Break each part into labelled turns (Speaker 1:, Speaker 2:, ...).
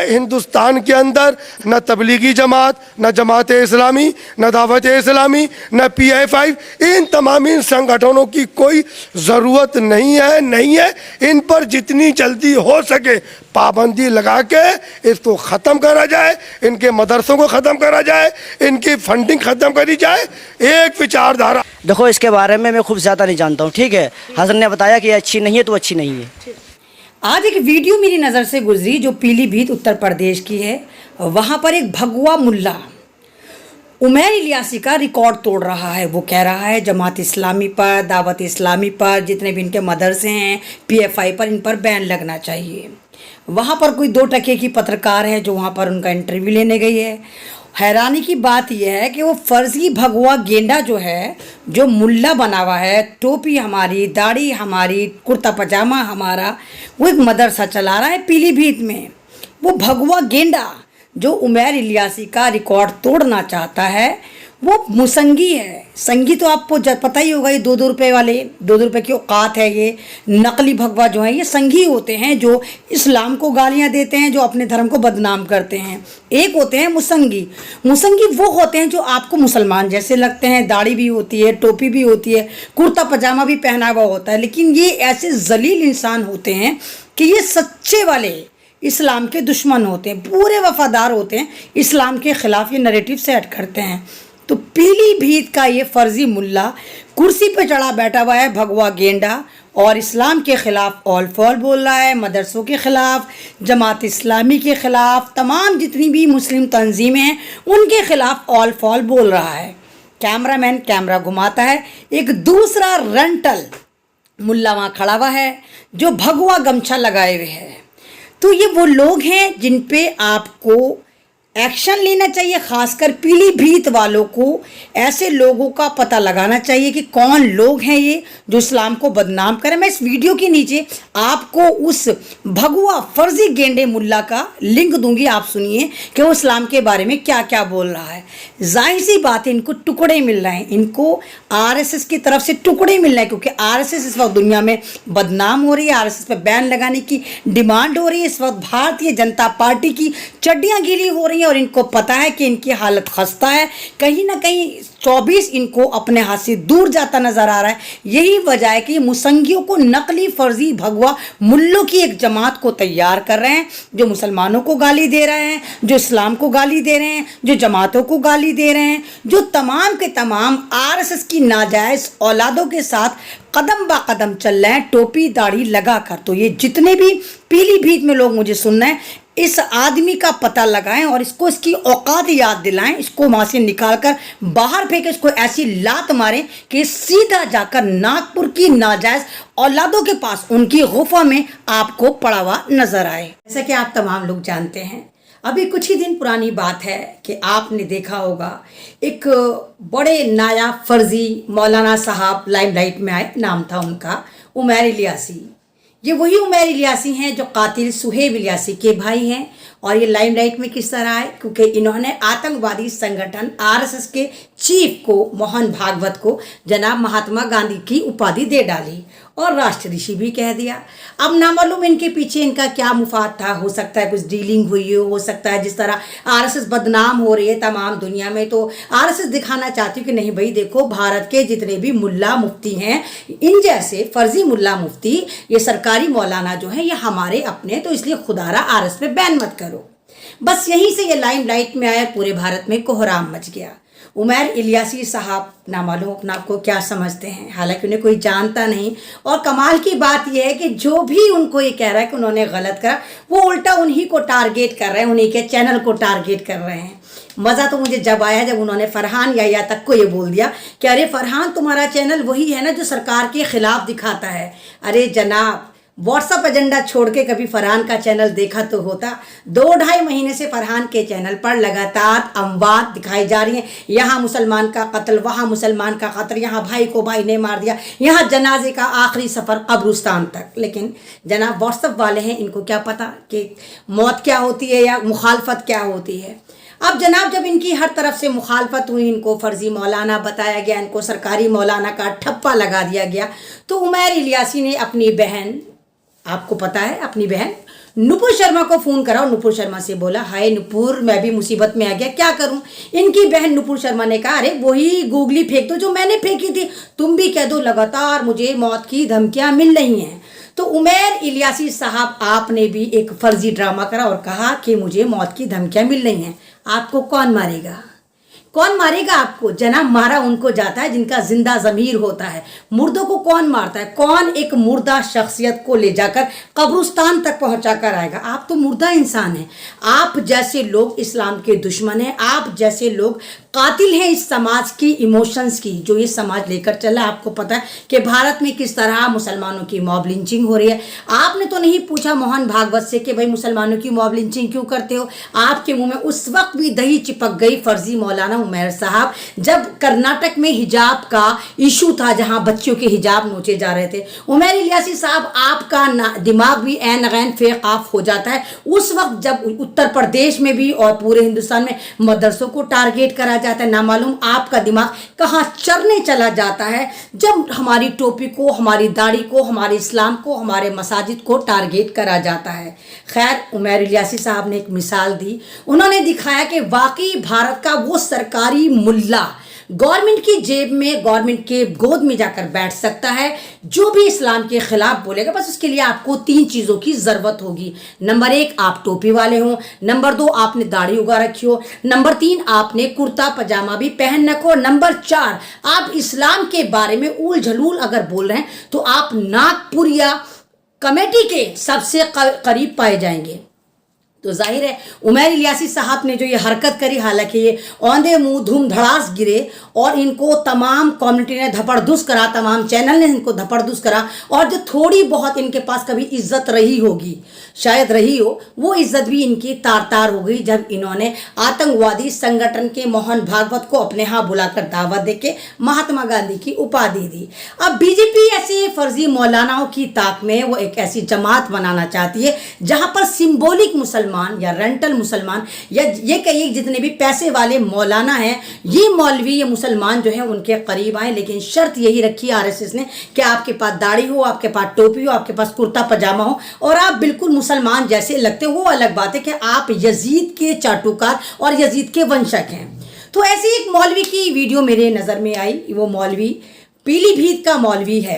Speaker 1: हिंदुस्तान के अंदर न तबलीगी जमात, न जमात इस्लामी, न दावत इस्लामी, न PFI, इन तमाम संगठनों की कोई ज़रूरत नहीं है। इन पर जितनी जल्दी हो सके पाबंदी लगा के इसको ख़त्म करा जाए, इनके मदरसों को ख़त्म करा जाए, इनकी फंडिंग ख़त्म करी जाए। एक विचारधारा,
Speaker 2: देखो इसके बारे में मैं खूब ज़्यादा नहीं जानता हूँ, ठीक है। हज़रत ने बताया कि अच्छी नहीं है तो अच्छी नहीं है।
Speaker 3: आज एक वीडियो मेरी नज़र से गुजरी जो पीलीभीत उत्तर प्रदेश की है। वहाँ पर एक भगवा मुल्ला उमैर इलियासी का रिकॉर्ड तोड़ रहा है। वो कह रहा है जमात इस्लामी पर, दावत इस्लामी पर, जितने भी इनके मदरसे हैं, PFI पर, इन पर बैन लगना चाहिए। वहाँ पर कोई 2 टके की पत्रकार है जो वहाँ पर उनका इंटरव्यू लेने गई है। हैरानी की बात यह है कि वो फर्जी भगवा गेंडा जो है, जो मुल्ला बना हुआ है, टोपी हमारी, दाढ़ी हमारी, कुर्ता पजामा हमारा, वो एक मदरसा चला रहा है पीलीभीत में। वो भगवा गेंडा जो उमैर इलियासी का रिकॉर्ड तोड़ना चाहता है वो मुसंगी है। संगी तो आपको पता ही होगा, ये 2-2 रुपये वाले, 2-2 रुपये की औकात है। ये नकली भगवा जो है ये संगी होते हैं जो इस्लाम को गालियां देते हैं, जो अपने धर्म को बदनाम करते हैं। एक होते हैं मुसंगी। मुसंगी वो होते हैं जो आपको मुसलमान जैसे लगते हैं, दाढ़ी भी होती है, टोपी भी होती है, कुर्ता पजामा भी पहना हुआ होता है, लेकिन ये ऐसे जलील इंसान होते हैं कि ये सच्चे वाले इस्लाम के दुश्मन होते हैं, पूरे वफादार होते हैं, इस्लाम के ख़िलाफ़ ये नैरेटिव सेट करते हैं। तो पीलीभीत का ये फर्जी मुल्ला कुर्सी पे चढ़ा बैठा हुआ है भगवा गेंडा और इस्लाम के ख़िलाफ़ ऑल फॉल बोल रहा है, मदरसों के ख़िलाफ़, जमात इस्लामी के ख़िलाफ़, तमाम जितनी भी मुस्लिम तंजीमें हैं उनके ख़िलाफ़ ऑल फॉल बोल रहा है। कैमरामैन कैमरा घुमाता है, एक दूसरा रंटल मुल्ला वहाँ खड़ा हुआ है जो भगवा गमछा लगाए हुए है। तो ये वो लोग हैं जिन पे आपको एक्शन लेना चाहिए, खासकर पीलीभीत वालों को ऐसे लोगों का पता लगाना चाहिए कि कौन लोग हैं ये जो इस्लाम को बदनाम करें। मैं इस वीडियो के नीचे आपको उस भगवा फर्जी गेंडे मुल्ला का लिंक दूंगी, आप सुनिए कि वो इस्लाम के बारे में क्या क्या बोल रहा है। जाहिर सी बात है इनको टुकड़े मिल रहे हैं, इनको RSS की तरफ से टुकड़े मिल रहे हैं, क्योंकि RSS इस वक्त दुनिया में बदनाम हो रही है। RSS पर बैन लगाने की डिमांड हो रही है। इस वक्त भारतीय जनता पार्टी की चड्डियाँ गीली हो रही हैं और इनको पता है कि इनकी हालत खस्ता है। कहीं ना कहीं 24 इनको अपने हाथ से दूर जाता नजर आ रहा है। यही वजह है कि मुसंगियों को, नकली फर्जी भगवा मुल्लों की एक जमात को तैयार कर रहे हैं जो मुसलमानों को गाली दे रहे हैं, जो इस्लाम को गाली दे रहे हैं, जो जमातों को गाली दे रहे हैं, जो तमाम के तमाम RSS की नाजायज औलादों के साथ कदम बा कदम चल रहे हैं, टोपी दाढ़ी लगाकर। तो ये जितने भी पीलीभीत में लोग मुझे सुन रहे हैं, इस आदमी का पता लगाएं और इसको इसकी औकात याद दिलाएं, इसको वहाँ से निकालकर बाहर फेंके, इसको ऐसी लात मारें कि सीधा जाकर नागपुर की नाजायज औलादों के पास, उनकी गुफा में आपको पड़ा हुआ नजर आए। जैसा कि आप तमाम लोग जानते हैं, अभी कुछ ही दिन पुरानी बात है कि आपने देखा होगा एक बड़े नायाब फर्जी मौलाना साहब लाइमलाइट में आए। नाम था उनका उमैर इलियासी। ये वही उमैर इलियासी हैं जो कातिल सुहेब इलियासी के भाई हैं। और ये लाइमलाइट में किस तरह आए, क्योंकि इन्होंने आतंकवादी संगठन RSS के चीफ को, मोहन भागवत को, जनाब महात्मा गांधी की उपाधि दे डाली और राष्ट्र ऋषि भी कह दिया। अब ना मालूम इनके पीछे इनका क्या मुफाद था, हो सकता है कुछ डीलिंग हुई हो सकता है जिस तरह RSS बदनाम हो रही है तमाम दुनिया में, तो RSS दिखाना चाहती हूँ कि नहीं भाई देखो, भारत के जितने भी मुल्ला मुफ्ती हैं, इन जैसे फर्जी मुल्ला मुफ्ती, ये सरकारी मौलाना जो है ये हमारे अपने, तो इसलिए खुदारा RSS पे बैन मत करो। बस यहीं से ये लाइमलाइट में आया, पूरे भारत में कोहराम मच गया। उमैर इलियासी साहब ना मालूम अपना आपको क्या समझते हैं, हालांकि उन्हें कोई जानता नहीं। और कमाल की बात यह है कि जो भी उनको ये कह रहा है कि उन्होंने गलत करा, वो उल्टा उन्हीं को टारगेट कर रहे हैं, उन्हीं के चैनल को टारगेट कर रहे हैं। मज़ा तो मुझे जब आया जब उन्होंने फरहान या तक को ये बोल दिया कि अरे फरहान, तुम्हारा चैनल वही है ना जो सरकार के खिलाफ दिखाता है। अरे जनाब, व्हाट्सअप एजेंडा छोड़ के कभी फरहान का चैनल देखा तो होता। 2-2.5 महीने से फरहान के चैनल पर लगातार अमवात दिखाई जा रही हैं। यहाँ मुसलमान का कत्ल, वहाँ मुसलमान का कत्ल, यहाँ भाई को भाई ने मार दिया, यहाँ जनाजे का आखिरी सफ़र कब्रिस्तान तक। लेकिन जनाब व्हाट्सअप वाले हैं, इनको क्या पता कि मौत क्या होती है या मुखालफत क्या होती है। अब जनाब जब इनकी हर तरफ से मुखालफत हुई, इनको फर्जी मौलाना बताया गया, इनको सरकारी मौलाना का ठप्पा लगा दिया गया, तो उमैर इलियासी ने अपनी बहन, आपको पता है अपनी बहन नुपुर शर्मा को फोन करा और नुपुर शर्मा से बोला, हाय नुपुर, मैं भी मुसीबत में आ गया, क्या करूं। इनकी बहन नुपुर शर्मा ने कहा, अरे वही गूगली फेंक दो जो मैंने फेंकी थी, तुम भी कह दो लगातार मुझे मौत की धमकियां मिल रही हैं। तो उमैर इलियासी साहब, आपने भी एक फर्जी ड्रामा करा और कहा कि मुझे मौत की धमकियां मिल रही हैं। आपको कौन मारेगा? कौन मारेगा आपको? जना मारा उनको जाता है जिनका जिंदा ज़मीर होता है। मुर्दों को कौन मारता है? कौन एक मुर्दा शख्सियत को ले जाकर कब्रिस्तान तक पहुंचा कर आएगा? आप तो मुर्दा इंसान हैं। आप जैसे लोग इस्लाम के दुश्मन हैं। आप जैसे लोग कातिल हैं इस समाज की इमोशंस की, जो ये समाज लेकर चला। आपको पता है कि भारत में किस तरह मुसलमानों की मॉब लिंचिंग हो रही है। आपने तो नहीं पूछा मोहन भागवत से कि भाई मुसलमानों की मॉब लिंचिंग क्यों करते हो? आपके मुंह में उस वक्त भी दही चिपक गई फर्जी मौलाना उमैर साहब, जब कर्नाटक में हिजाब का इशू था, जहां बच्चियों के हिजाब नोचे जा रहे थे। उमैर इलियासी साहब, आपका दिमाग भी ऐन गैन फेक ऑफ हो जाता है उस वक्त जब उत्तर प्रदेश में भी और पूरे हिंदुस्तान में मदरसों को टारगेट करा जाता है। ना मालूम आपका दिमाग कहां चरने चला जाता है जब हमारी टोपी को, हमारी दाढ़ी को, हमारे इस्लाम को, हमारे मसाजिद को टारगेट करा जाता है। खैर, उमैर इलियासी साहब ने एक मिसाल दी। उन्होंने दिखाया कि वाकई भारत का वो सरकारी मुल्ला गवर्नमेंट की जेब में, गवर्नमेंट के गोद में जाकर बैठ सकता है। जो भी इस्लाम के खिलाफ बोलेगा, बस उसके लिए आपको 3 चीज़ों की ज़रूरत होगी। नंबर 1, आप टोपी वाले हो। नंबर 2, आपने दाढ़ी उगा रखी हो। नंबर 3, आपने कुर्ता पजामा भी पहन रखो। नंबर 4, आप इस्लाम के बारे में ऊल झलूल अगर बोल रहे हैं तो आप नागपुरिया कमेटी के सबसे करीब पाए जाएंगे। तो जाहिर है उमैर इलियासी साहब ने जो ये हरकत करी, हालांकि ये औंधे मुंह धूम धड़ास गिरे और इनको तमाम कम्युनिटी ने धपड़धुस करा, तमाम चैनल ने इनको धपड़धुस करा, और जो थोड़ी बहुत इनके पास कभी इज्जत रही होगी, शायद रही हो, वो इज्जत भी इनकी तार तार हो गई जब इन्होंने आतंकवादी संगठन के मोहन भागवत को अपने यहाँ बुलाकर दावत देके महात्मा गांधी की उपाधि दी। अब बीजेपी ऐसे फर्जी मौलानाओं की ताक में वो एक ऐसी जमात बनाना चाहती है जहां पर सिंबॉलिक मुसलमान या रेंटल मुसलमान, या ये कहिए जितने भी पैसे वाले मौलाना हैं, ये मौलवी, ये मुसलमान जो हैं उनके करीब आए। लेकिन शर्त यही रखी आरएसएस ने कि आपके पास दाढ़ी हो, आपके पास टोपी हो, आपके पास कुर्ता पजामा हो और आप बिल्कुल मुसलमान जैसे लगते हो। वो अलग बात है कि आप यजीद के चाटुकार और यजीद के वंशक हैं। तो ऐसी एक मौलवी की वीडियो मेरे नज़र में आई। वो मौलवी पीलीभीत का मौलवी है।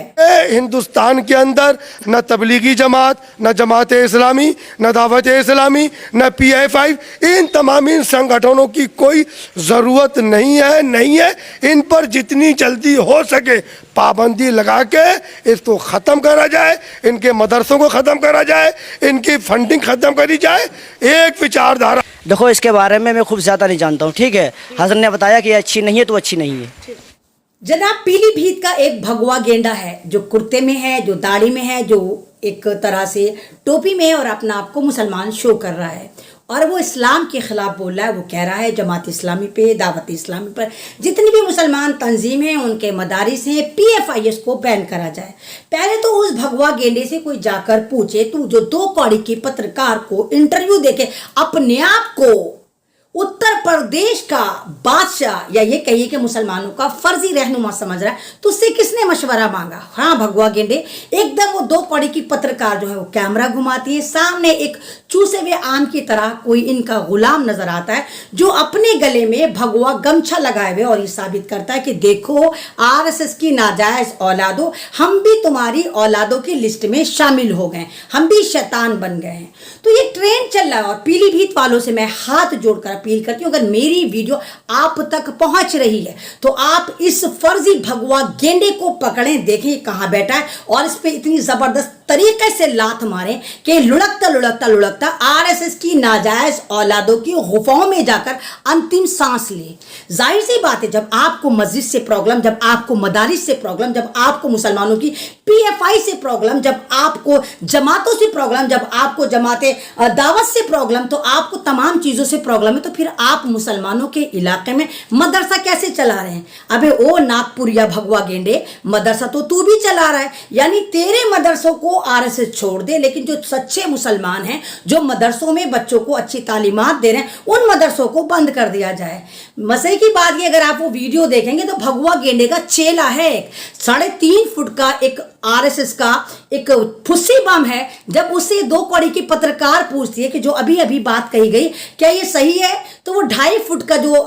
Speaker 1: हिंदुस्तान के अंदर न तबलीगी जमात, न जमात इस्लामी, न दावत इस्लामी, न PIFI, इन तमाम संगठनों की कोई ज़रूरत नहीं है। इन पर जितनी जल्दी हो सके पाबंदी लगा के इसको ख़त्म करा जाए, इनके मदरसों को ख़त्म करा जाए, इनकी फंडिंग ख़त्म करी जाए। एक विचारधारा,
Speaker 2: देखो इसके बारे में मैं खूब ज़्यादा नहीं जानता हूँ, ठीक है। हज़रत ने बताया कि अच्छी नहीं है तो अच्छी नहीं है।
Speaker 3: जनाब, पीलीभीत का एक भगवा गेंडा है जो कुर्ते में है, जो दाढ़ी में है, जो एक तरह से टोपी में है और अपना आप को मुसलमान शो कर रहा है, और वो इस्लाम के खिलाफ बोल रहा है। वो कह रहा है जमात इस्लामी पे, दावत इस्लामी पर जितनी भी मुसलमान तंजीम हैं, उनके मदारिस हैं, PFIS को बैन करा जाए। पहले तो उस भगवा गेंडे से कोई जाकर पूछे, तू जो 2 कौड़ी की पत्रकार को इंटरव्यू देके अपने आप को उत्तर प्रदेश का बादशाह या ये कहिए कि मुसलमानों का फर्जी रहनुमा समझ रहा है, तो उससे किसने मशवरा मांगा? हाँ, भगवा गेंडे एकदम वो 2 कौड़ी की पत्रकार जो है वो कैमरा घुमाती है, सामने एक चूसे हुए आम की तरह कोई इनका गुलाम नजर आता है जो अपने गले में भगवा गमछा लगाए हुए, और ये साबित करता है कि देखो RSS की नाजायज औलादो, हम भी तुम्हारी औलादों की लिस्ट में शामिल हो गए, हम भी शैतान बन गए हैं। तो ये ट्रेंड चल रहा है। और पीलीभीत वालों से मैं हाथ जोड़कर अपील करती हूँ, अगर मेरी वीडियो आप तक पहुंच रही है तो आप इस फर्जी भगवा गेंडे को पकड़ें, देखें कहां बैठा है, और इस पे इतनी जबरदस्त तरीके से लात मारें कि लुढ़कता RSS की नाजायज औलादों की गुफाओं में जाकर अंतिम सांस ले। जाहिर सी बात है, जब आपको मस्जिद से प्रॉब्लम, जब आपको मदारिस से प्रॉब्लम, जब आपको मुसलमानों की PFI से प्रॉब्लम, जब आपको जमातों से प्रॉब्लम, जब आपको जमाते दावत से प्रॉब्लम, तो आपको तमाम चीज़ों से प्रॉब्लम है, तो फिर आप मुसलमानों के इलाके में मदरसा कैसे चला रहे हैं? अबे ओ नागपुर या भगवा गेंडे, मदरसा तो तू भी चला रहा है, यानी तेरे मदरसों को आरएसएस छोड़ दे, लेकिन जो सच्चे मुसलमान हैं, जो मदरसों में बच्चों को अच्छी तालीमात दे रहे हैं, उन मदरसों को बंद कर दिया जाए। मसले की बात ये, अगर आप वो वीडियो देखेंगे तो भगवा गेंडे का चेला है, 3.5 फुट का एक आरएसएस का एक फुस्सी बम है। जब उससे 2 कौड़ी की पत्रकार पूछती है कि जो अभी अभी बात कही गई क्या ये सही है, तो वो 2.5 फुट का जो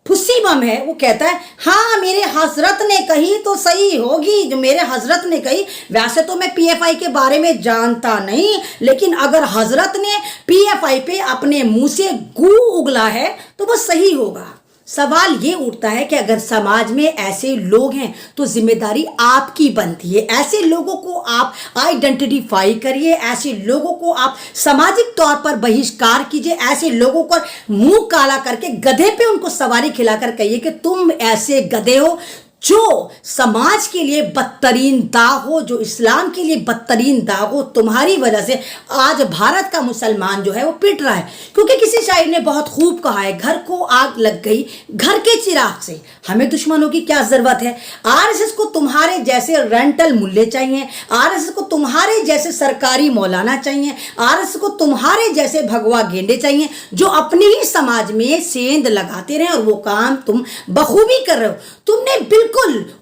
Speaker 3: फुस्सी बम है वो कहता है हाँ मेरे हजरत ने कही तो सही होगी, जो मेरे हजरत ने कही। वैसे तो मैं पीएफआई के बारे में जानता नहीं, लेकिन अगर हजरत ने पीएफआई पे अपने मुंह से गू उगला है तो वो सही होगा। सवाल ये उठता है कि अगर समाज में ऐसे लोग हैं तो जिम्मेदारी आपकी बनती है। ऐसे लोगों को आप आइडेंटिफाई करिए, ऐसे लोगों को आप सामाजिक तौर पर बहिष्कार कीजिए, ऐसे लोगों को मुंह काला करके गधे पे उनको सवारी खिलाकर कहिए कि तुम ऐसे गधे हो जो समाज के लिए बदतरीन दाग हो, जो इस्लाम के लिए बदतरीन दाग हो। तुम्हारी वजह से आज भारत का मुसलमान जो है वो पिट रहा है, क्योंकि किसी शायर ने बहुत खूब कहा है, घर को आग लग गई घर के चिराग से, हमें दुश्मनों की क्या जरूरत है। आरएसएस को तुम्हारे जैसे रेंटल मुल्ले चाहिए, आरएसएस को तुम्हारे जैसे सरकारी मौलाना चाहिए, आरएसएस को तुम्हारे जैसे भगवा गेंडे चाहिए जो अपने ही समाज में सेंध लगाते रहे, और वो काम तुम बखूबी कर रहे हो। तुमने बिल्कुल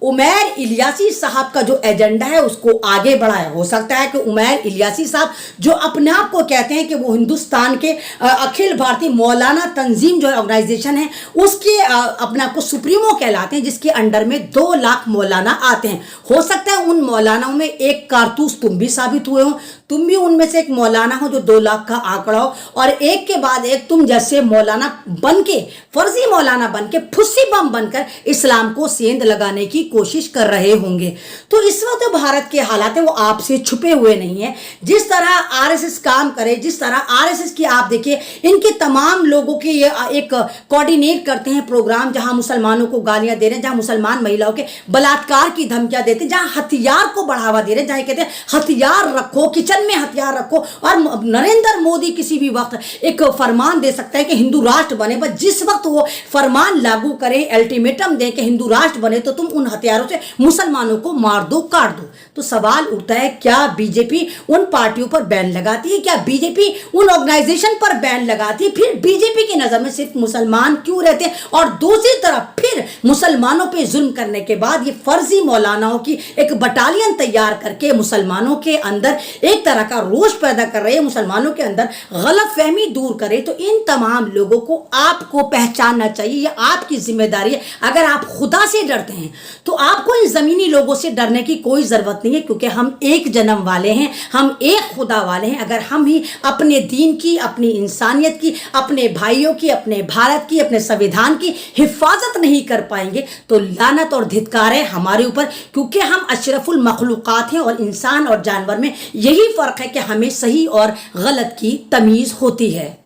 Speaker 3: उमैर इलियासी साहब का जो एजेंडा है उसको आगे बढ़ाया। हो सकता है कि उमैर इलियासी साहब जो अपने आप को कहते हैं कि वो हिंदुस्तान के अखिल भारतीय मौलाना तंजीम जो ऑर्गेनाइजेशन है उसके अपने आप को सुप्रीमो कहलाते हैं, जिसके अंडर में 2 लाख मौलाना आते हैं। हो सकता है उन मौलानाओं में एक कारतूस तुम भी साबित हुए हो, तुम भी उनमें से एक मौलाना हो जो 2 लाख का आंकड़ा हो, और एक के बाद एक तुम जैसे मौलाना बन के, फर्जी मौलाना बन के, फुस्सी बम बनकर इस्लाम को सेंध लगाने की कोशिश कर रहे होंगे। तो इस वक्त जो भारत के हालात है वो आपसे छुपे हुए नहीं है। जिस तरह आरएसएस काम करे, जिस तरह आरएसएस की आप देखिए इनके तमाम लोगों के ये एक कोऑर्डिनेट करते हैं प्रोग्राम, जहां मुसलमानों को गालियां दे रहे हैं, जहां मुसलमान महिलाओं के बलात्कार की धमकियां देते हैं, जहां हथियार को बढ़ावा दे रहे हैं, जहां कहते हैं हथियार रखो, किचन में हथियार रखो। और नरेंद्र मोदी किसी भी वक्त एक फरमान दे सकता है कि हिंदू राष्ट्र बने, बस जिस वक्त वो फरमान लागू करे, अल्टीमेटम दे कि हिंदू राष्ट्र बने, तो तुम उन हथियारों से मुसलमानों को मार दो, काट दो। तो सवाल उठता है क्या बीजेपी उन पार्टियों पर बैन लगाती है, क्या बीजेपी उन ऑर्गेनाइजेशन पर बैन लगाती है? फिर बीजेपी की नजर में सिर्फ मुसलमान क्यों रहते हैं? और दूसरी तरफ फिर मुसलमानों पे जुल्म करने के बाद ये फर्जी मौलानाओं की एक बटालियन तैयार करके मुसलमानों के अंदर एक तरह का रोष पैदा कर रहे हैं, मुसलमानों के अंदर गलत फहमी दूर करे। तो इन तमाम लोगों को आपको पहचानना चाहिए, ये आपकी जिम्मेदारी है। अगर आप खुदा से डरते हैं तो आपको इन जमीनी लोगों से डरने की कोई जरूरत नहीं है, क्योंकि हम एक जन्म वाले हैं, हम एक खुदा वाले हैं। अगर हम ही अपने दीन की, अपनी इंसानियत की, अपने भाइयों की, अपने भारत की, अपने संविधान की हिफाजत नहीं कर पाएंगे तो लानत और धिक्कार है हमारे ऊपर, क्योंकि हम अशरफुल मखलूकात हैं और इंसान और जानवर में यही फर्क है कि हमें सही और गलत की तमीज होती है।